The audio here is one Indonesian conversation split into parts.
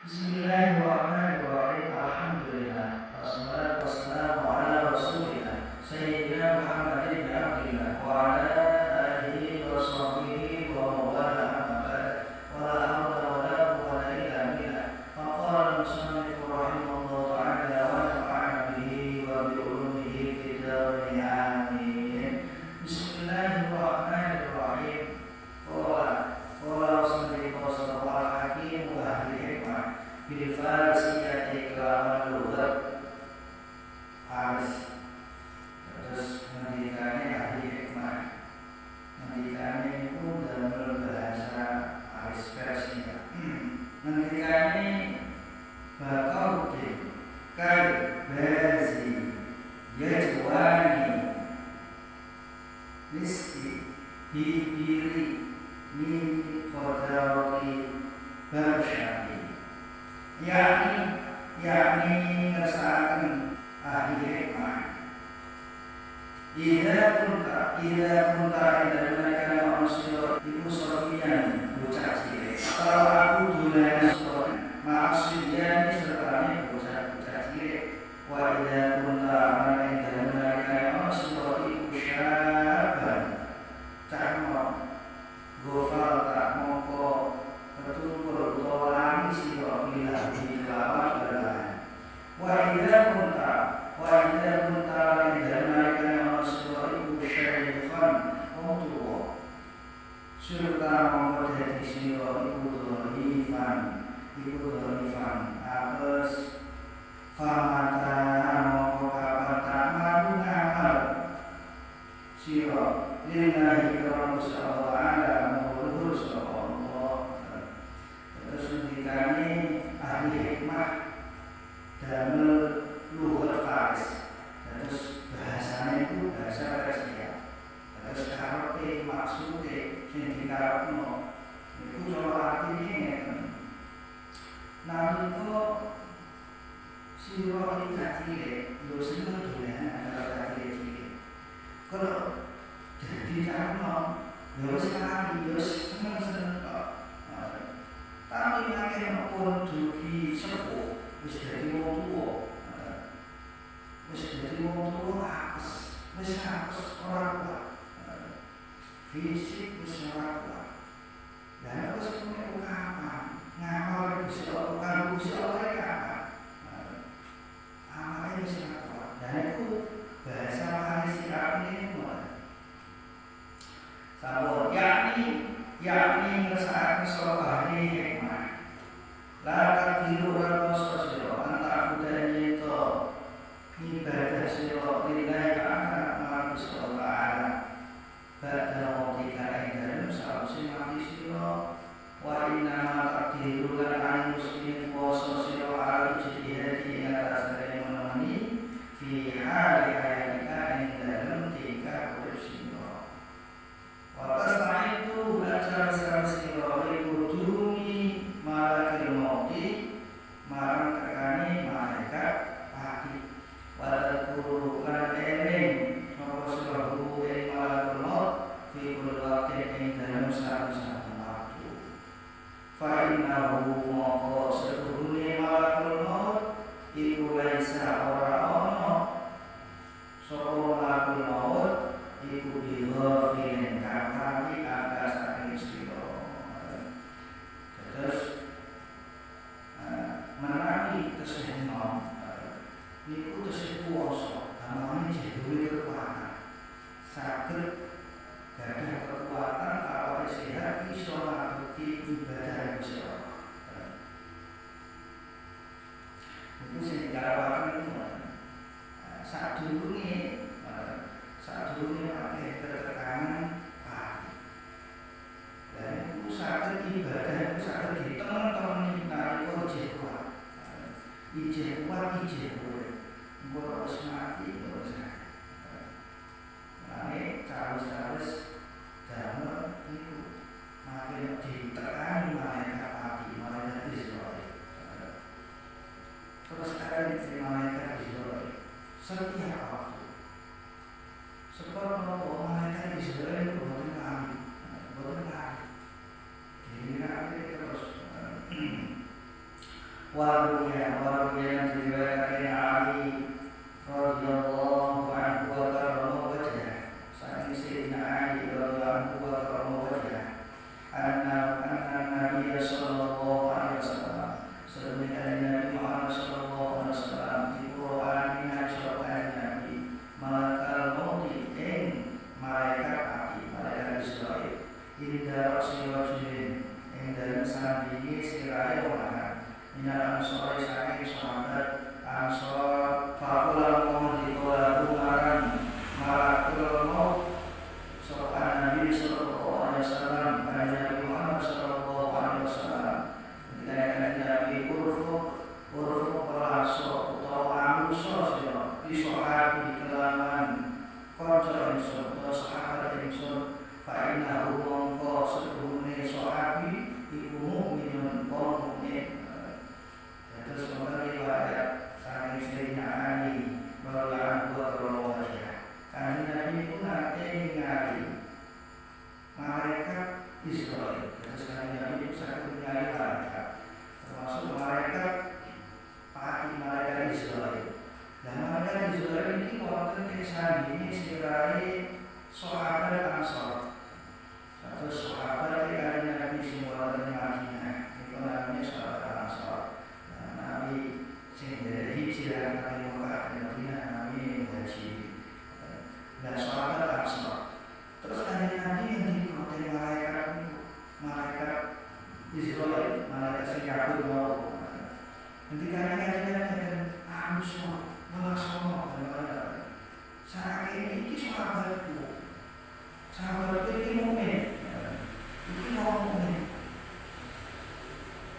Bismillahirrahmanirrahim. Alhamdulillah. Wassalatu wassalamu ala Rasulillah Sayyidina Muhammadin bin Abdillah wa ala alihi wa sahbihi wa mawala amma ba'd. Wa la hawla wa la quwwata illa billah. Faqala al-musannif rahimahullah ta'ala wa nafa'ana bihi wa bi ulumihi fid dharain amin. Bismillahirrahmanirrahim. Qala Rasulullah sallallahu alaihi wa sallam bil farisiyati kelawan lugat Faris. Terus ngendikane ahli hikmah, ngendikane itu dalam bahasa Faris Persia. Ngendikane bakal kai bazi yajwani listi hibiri min qadari barsyati, yakni ngersakaken ahli hikmah. Ida punta dari mereka manusia ibu sofian bocah cilik. Kalau aku dulana sofian maksudnya sertane bocah cilik. Wa ida punta dari mereka manusia ibu syaban cakmo gofal tak mongko bertumpul tolani siro bila dikelawan berahan. Wa idza kunta dari mereka manusia ibu syaitan untuk serta mongko dadi siro ibu dolifan apes famata mongko kapata madu ngamal siro lillahi karena ada menghulur Allah. Terus ngendikane ahli hikmah dalam lugat Faris. Terus bahasanya itu bahasa Persia. Terus karepe maksude sing dikarepno iku cara artine ngeten. Nalika sira iki cilik, yo seneng dolanan antara cilik. Kalau jadi karena harus sekali, harus seneng kok. Tapi akhirnya pun dugi sepuh, wis jadi wong tuwa. Wis jadi wong tuwa wis apes ora kuat. Fisik wis ora kuat. Dan aku sebenarnya kapan ngamal Gusti Allah kan Gusti Allah kapan. Amalnya wis ora kuat. Dan itu bahasa Farisi ini sabor yakni ngersakaken sapa ahli hikmah. La tadilu wa sosiro anta budaya to ibadah sira lillahi ta'ala marang Gusti Allah badha waqtika ing dalem sawise mati sira wa inna ma tadilu lan an muslimin poso sira ala jihadi ing atas menemani fi hali hayatika ing dalem tika urip sira. Watas itu belajar sira iku durungi malakil mauti marang tekani malaikat mati. Wadal guru lan eling sapa sira guru ing malakul maut fi kulli waqtin ing dalem saben waktu. Fa innahu maqo setuhune malakul maut iku laisa ora ono sapa malakul maut iku bighafilin karena di atas saking sira. Terus menawi tesih nom niku tesih kuwasa gamane duwe kekuatan saged gadah kekuatan awake sehat iso ngabekti ibadah Gusti Allah. Itu sing dikarapaken itu sadurunge pakai ketekanan hati. Dan itu saged ibadah itu saged ditemen-temen nalika ijeh kuat. Ijeh kuat ijeh urip. Engko wis mati terus. Lane cawis-cawis damel iku makin ditekani malaikat mati, malaikat Israil. Terus kali malaikat Israil setiap waktu sebab kalau malaikat Israil itu boten kami. Jadi terus Waruya yang diriwayatkan Ali radhiyallahu anhu wa karrama wajhah. Saking Sayyidina Ali radhiyallahu anhu wa karrama wajhah. Anna Nabi sallallahu alaihi wasallam sedemikian Nabi Muhammad sallallahu alaihi wasallam diqur'anina syaratan Nabi malakal mauti malaikat api malaikat Israil inda rasulullah dalam sandingi sirahe orang minal ansori saking sahabat ansor fakulah mohon dikolahu maran malakul maut sopan Nabi sallallahu alaihi wasallam Nabi Muhammad sallallahu alaihi wasallam ketika Nabi urfu pelaso utawa anuso sira disohati di kelaman konco insun atau sahabat insun fa'innahu mongko seduhune sohabi iku mukminun mukmin. Terus wonten riwayat saking Sayyidina Ali radhiyallahu anhu wajah. Kanjeng Nabi pun nate ningali malaikat Israil. Terus Kanjeng Nabi saged ningali malaikat. Termasuk malaikat pati malaikat Israil. Dan malaikat Israil ini wonten ing sandinge sirahe sahabat Ansor. Satu sahabat yang Nabi semua dari Madinah, itu namanya sahabat Ansor. Nabi sendiri hijrah dari Mekah ke Madinah, Nabi haji. Dan sahabat Ansor. Terus ada Nabi yang diikuti malaikat Israil, malaikat Singapura mau. Ketika Nabi katakan, Ansor, melaksanakan dan malaikat. Saat ini sahabatku. Sahabatku ini mukmin. Ini orang mukmin.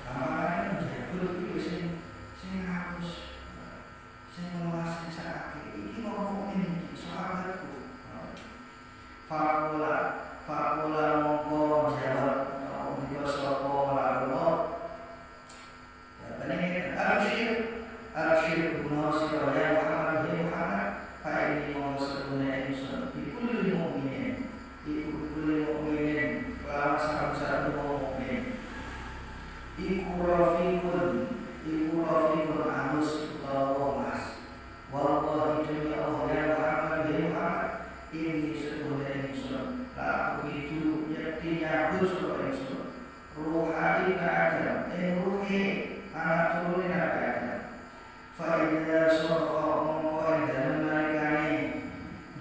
Amalan jabul itu sing harus sing menguasai sakit. Ini orang mukmin sahabatku. Fakula mongko jawab mongko sapa Allah. Ini arsyir guna siraya Muhammad fa ini mongko sedune insun dipulih mukmin. Dipulih mukmin wa satu mukmin. Iku rafiqun anus utawa mas. Wallahi demi Allah ya Muhammad ini sedune insun. Aku itu yaktinya khusus insun. Ruhani Adam, ruhi anak turun Nabi Adam. Fa'idha sofa mongko dalam nalikani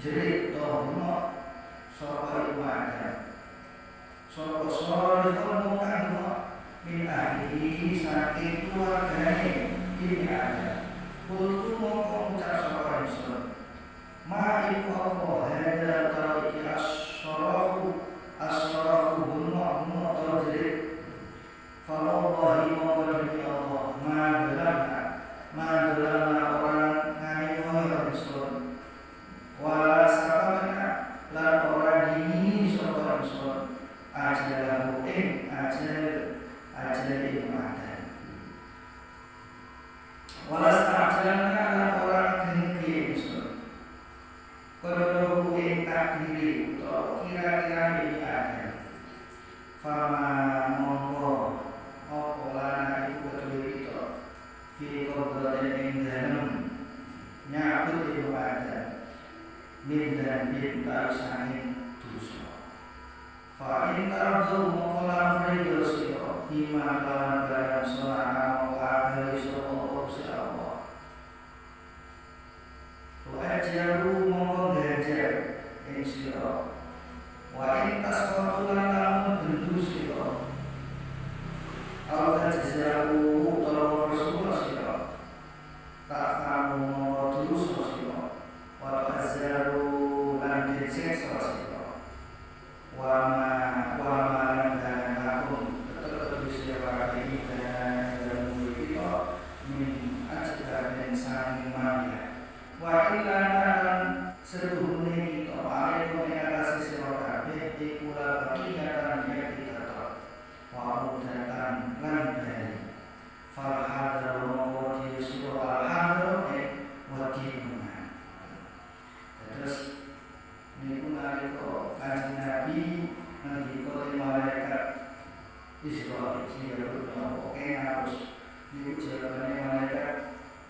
jerit tohno sofa ibu Adam. Sofa solihun mukano min ahli saking keluargane ini Adam. Kultu mongko ucap sofa insun. Ma'iku Allah hadha tariki as-sarafu bunma jerit. Falallahi mongko demi Allah Madalana orang ngayoy Rasul wala sabana lan orang dini sapa Rasul ajalahu ajal ibadah wala sabana lan orang dini Rasul kodoh ing takdiri utawa kira-kira ibadah fama mongko apa lan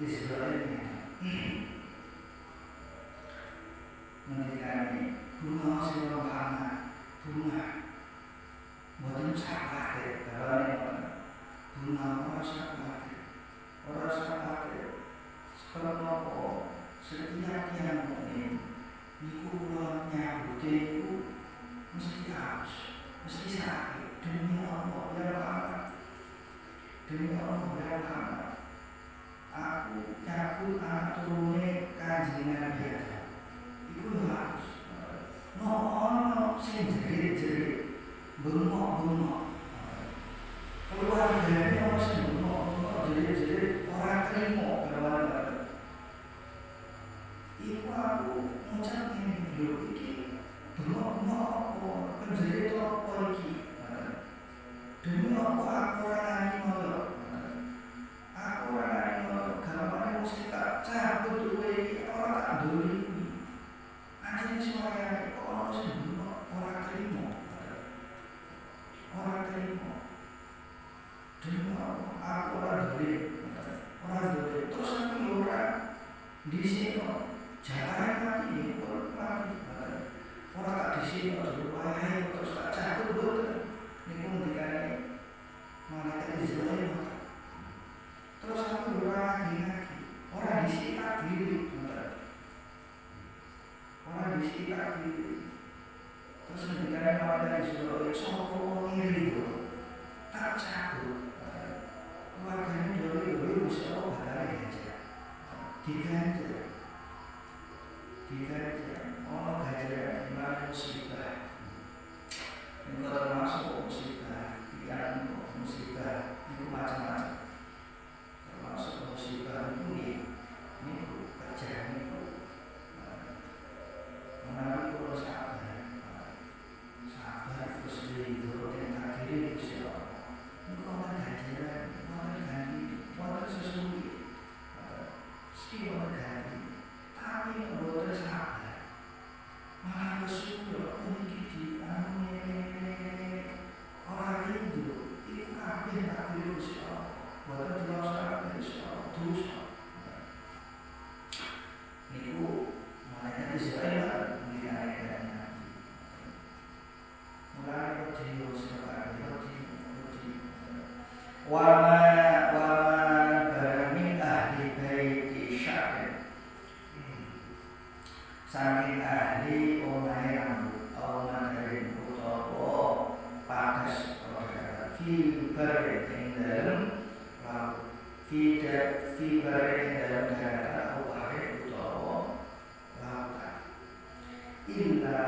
Israel mengenai bunga sirah hana bunga boten sakake karena bunga ora sakake sebab nopo setiap yang mukmin niku kula nyambute iku mesti harus mesti sakit demi Allah ya Allah demi Allah ya Allah aku nyambut anak turune Kanjeng Nabi iku harus ono sing jerit-jerit bengok-bengok keluargane ono sing bengok jerit-jerit ora trimo karo iku aku ngucap ngene lho iki bengok-bengok apa penjerit apa iki demi apa aku ora nani ngono aku ora nani ngono gamane mesti tak cabut kowe iki ora tak ndoli anjene suarane kok ono sing bengok ora trimo demi aku ora ndoli terus aku ora di sini jangan mati orang tak di sini dulu ayah terus tak cabut betul ini pun dikali malaikat Israel terus aku lagi orang di sini tak diri orang di sini tak diri terus dikali malaikat Israel sopo ngiri tak cabut keluarganya dulu siapa bakal diganjar ono gajaran iman musibah itu termasuk musibah pikiran musibah itu macam-macam termasuk musibah itu kerjaan itu menarik kalau sabar terus diri dan takdir itu siapa itu ono gajaran ono ganti ono sesuatu mesti ono ganti tapi boten sabar malah kesulo mungkin orang rindu itu kabeh tak virus boten dosa dosa niku malaikat Israel mengingatkan mulai kecil sekarang wama min ahli baiti sya'ir saking ahli omahe rambut omahe utawa padas fi bare ing dalem laut fi bare ing dalem darat omahe utawa lautan illa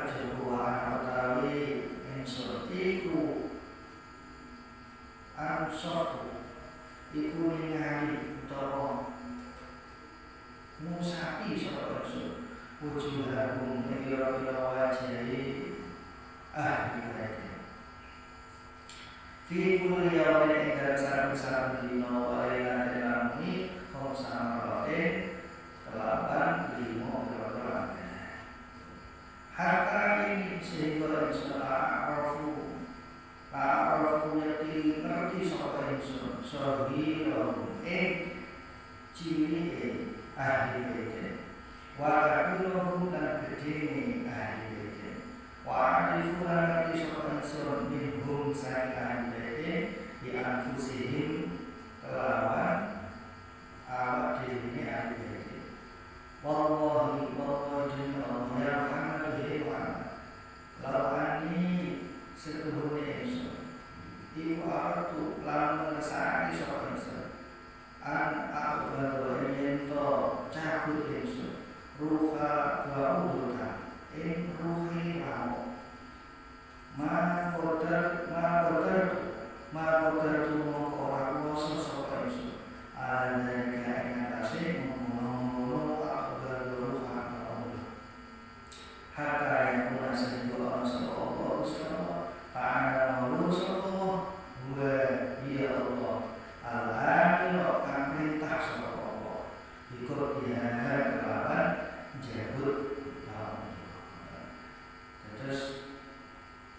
jawa utawi insur iku ansor iku ningali utawa musapi sapa insur wujuhahum ila wajahi ahli baiti fi kulli yawmin ing saben dina wa lailatin ramni khamsamatin kelapan 5 bulan hatta ini sehingga insyaallah arafu yati ngerti sapa insun sahirahum ciri ahli baiti wa kabiruhum dan gedene ahli baiti wa arifulan ngerti sapa insun minhum saking ahli baiti di anfusihim kelawan awak dhewe ahli baiti wallahi Allah ya Muhammad lawani setuhune insun iku artu lan ngesani sapa insun an aku baru ento cabut insun ruha wa udhuka in ruhi ramo ma kodar tu mokora kuasa sapa insun ada yang ngatasi ngomong aku baru ruha ramo hatta yang puna sehingga sapa Allah ta'ala maulu sapa wa ya Allah al-amil kang perintah sapa Allah ikut dia kelawan jabut terus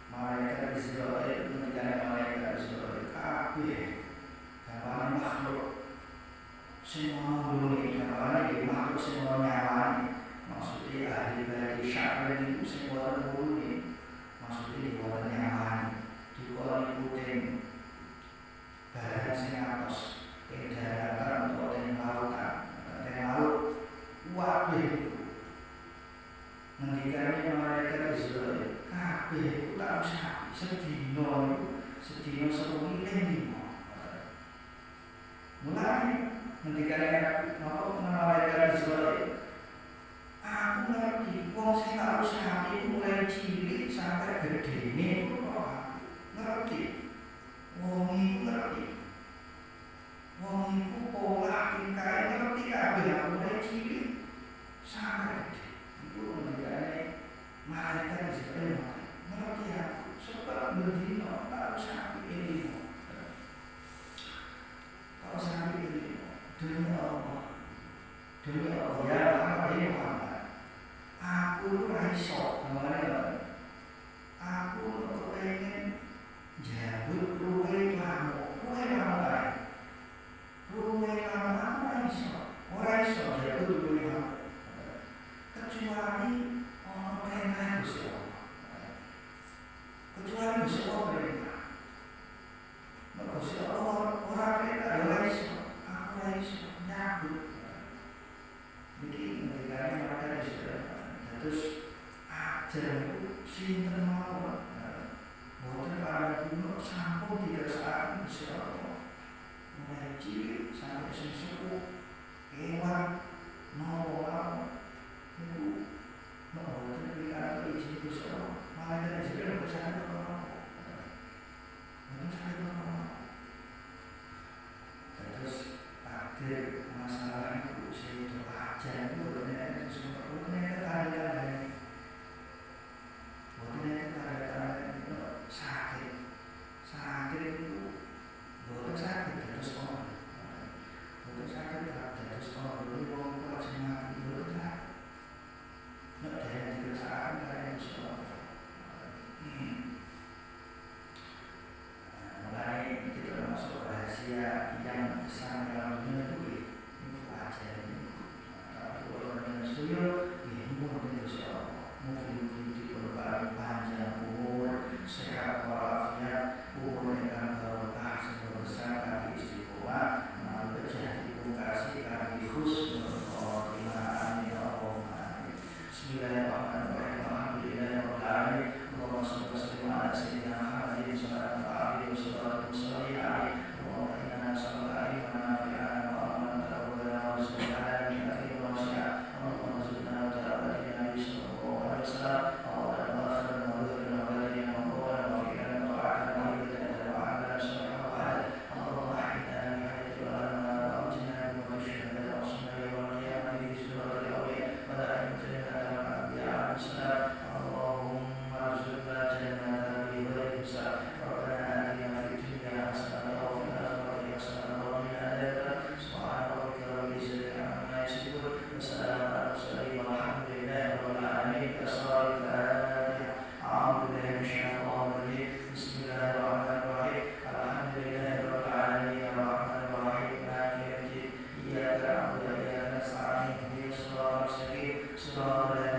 malaikat Israel menjadi malaikat Israel kabeh gambaran makhluk sing Ngendikane napa malaikat Israil. Aku ngerti wong sing tak usahake mulai cilik sampai gedene iku kok ngerti. Wong iku ngerti. Wong iku pola tingkahe ngerti kabeh mulai cilik sampai gede. Iku ngendikane malaikat Israil. Ngerti aku sebab bendino tak usahake ini. Tak usahake ini. Demi Allah. Demi Allah ya Muhammad. Aku ora iso ngene. Aku kepengin jabut luwe lamo, ora iso jabut luwe lamo. Kecuali ana perintah Gusti Allah. Kecuali Gusti Allah perintah. Nek Gusti Allah ora perintah ora iso, aku ora iso nyabut. Iki ngendikane malaikat Israil. Terus ajar itu sinten mawon. Boten para dino sampun dikersakaken Gusti Allah. Mulai cilik sampai sing sepuh, kewan, nawa, niku boten dikatakan izin Gusti Allah. Malaikat Israil bersama Allah. Boten saged Allah. Terus takdir masalah itu saya itu ajar itu boten semua ketarikan. Sakit itu bukan sakit terus orang, bukan sakit terus orang dulu orang tua cuma bukan sakit, nak dari kebiasaan dari sekolah. Mulai kita masuk rahasia yang sangat dalam dunia itu aja ini. Orang yang setuju ini mungkin bisa mungkin di berbagai panjang umur sehat walafiat. Umurkan barokah sebesar kaki istiqomah, melalui jati kasih kaki husnul khotimah. Amin ya Allah. Bismillahirrahmanirrahim. Alhamdulillahirabbil alamin. Allahumma shalli wa sallim ala sayyidina Muhammadin sallallahu alaihi wasallam. Allahumma inna nas'aluka ilman nafi'an wa amalan mutaqabbalan wa rizqan halalan min wasi'ah. Allahumma zidna wa ta'ala Nabi sallallahu alaihi wasallam. Surah